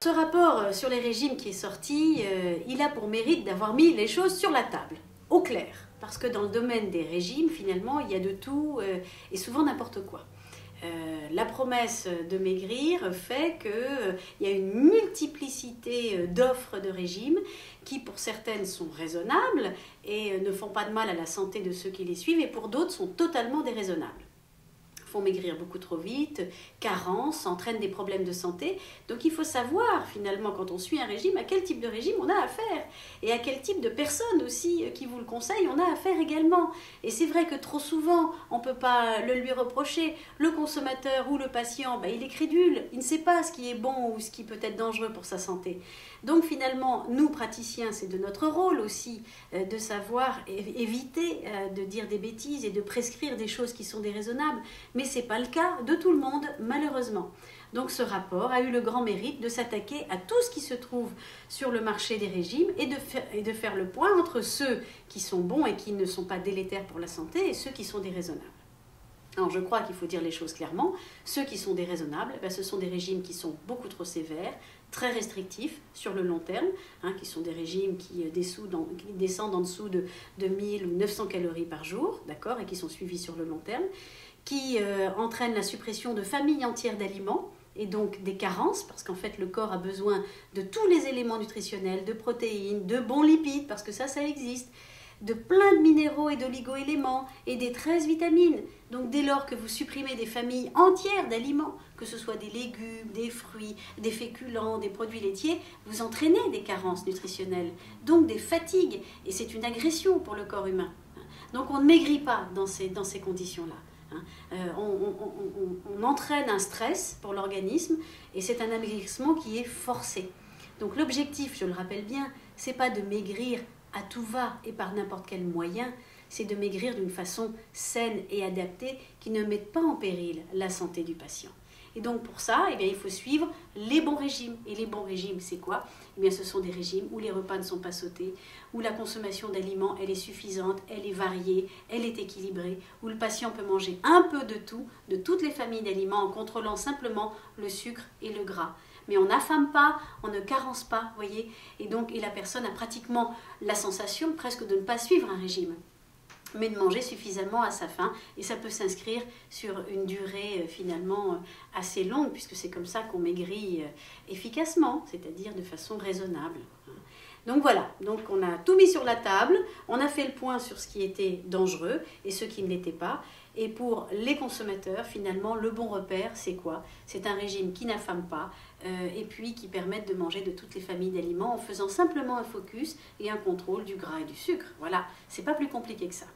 ce rapport sur les régimes qui est sorti, il a pour mérite d'avoir mis les choses sur la table, au clair. Parce que dans le domaine des régimes, finalement, il y a de tout et souvent n'importe quoi. La promesse de maigrir fait qu'il y a une multiplicité d'offres de régimes qui pour certaines sont raisonnables et ne font pas de mal à la santé de ceux qui les suivent et pour d'autres sont totalement déraisonnables. Font maigrir beaucoup trop vite, carences, entraînent des problèmes de santé. Donc il faut savoir finalement quand on suit un régime à quel type de régime on a affaire et à quel type de personnes aussi qui vous le conseillent on a affaire également. Et c'est vrai que trop souvent on ne peut pas le lui reprocher. Le consommateur ou le patient, il est crédule, il ne sait pas ce qui est bon ou ce qui peut être dangereux pour sa santé. Donc finalement, nous praticiens, c'est de notre rôle aussi de savoir éviter de dire des bêtises et de prescrire des choses qui sont déraisonnables. Mais ce n'est pas le cas de tout le monde, malheureusement. Donc ce rapport a eu le grand mérite de s'attaquer à tout ce qui se trouve sur le marché des régimes et de faire le point entre ceux qui sont bons et qui ne sont pas délétères pour la santé et ceux qui sont déraisonnables. Alors je crois qu'il faut dire les choses clairement. Ceux qui sont déraisonnables, ce sont des régimes qui sont beaucoup trop sévères, très restrictifs sur le long terme, qui sont des régimes qui descendent en dessous de 1000 ou 900 calories par jour, d'accord, et qui sont suivis sur le long terme, qui entraînent la suppression de familles entières d'aliments, et donc des carences, parce qu'en fait le corps a besoin de tous les éléments nutritionnels, de protéines, de bons lipides, parce que ça existe, de plein de minéraux et d'oligo-éléments et des 13 vitamines. Donc dès lors que vous supprimez des familles entières d'aliments, que ce soit des légumes, des fruits, des féculents, des produits laitiers, vous entraînez des carences nutritionnelles, donc des fatigues, et c'est une agression pour le corps humain. Donc on ne maigrit pas dans ces conditions-là. On entraîne un stress pour l'organisme et c'est un amaigrissement qui est forcé. Donc l'objectif, je le rappelle bien, c'est pas de maigrir à tout va et par n'importe quel moyen, c'est de maigrir d'une façon saine et adaptée qui ne mette pas en péril la santé du patient. Et donc pour ça, il faut suivre les bons régimes. Et les bons régimes, c'est quoi ? Ce sont des régimes où les repas ne sont pas sautés, où la consommation d'aliments, elle est suffisante, elle est variée, elle est équilibrée, où le patient peut manger un peu de tout, de toutes les familles d'aliments, en contrôlant simplement le sucre et le gras. Mais on n'affame pas, on ne carence pas, voyez. Et la personne a pratiquement la sensation presque de ne pas suivre un régime, mais de manger suffisamment à sa faim. Et ça peut s'inscrire sur une durée finalement assez longue, puisque c'est comme ça qu'on maigrit efficacement, c'est-à-dire de façon raisonnable. Donc voilà, on a tout mis sur la table, on a fait le point sur ce qui était dangereux et ce qui ne l'était pas. Et pour les consommateurs, finalement, le bon repère, c'est quoi ? C'est un régime qui n'affame pas et puis qui permet de manger de toutes les familles d'aliments en faisant simplement un focus et un contrôle du gras et du sucre. Voilà, c'est pas plus compliqué que ça.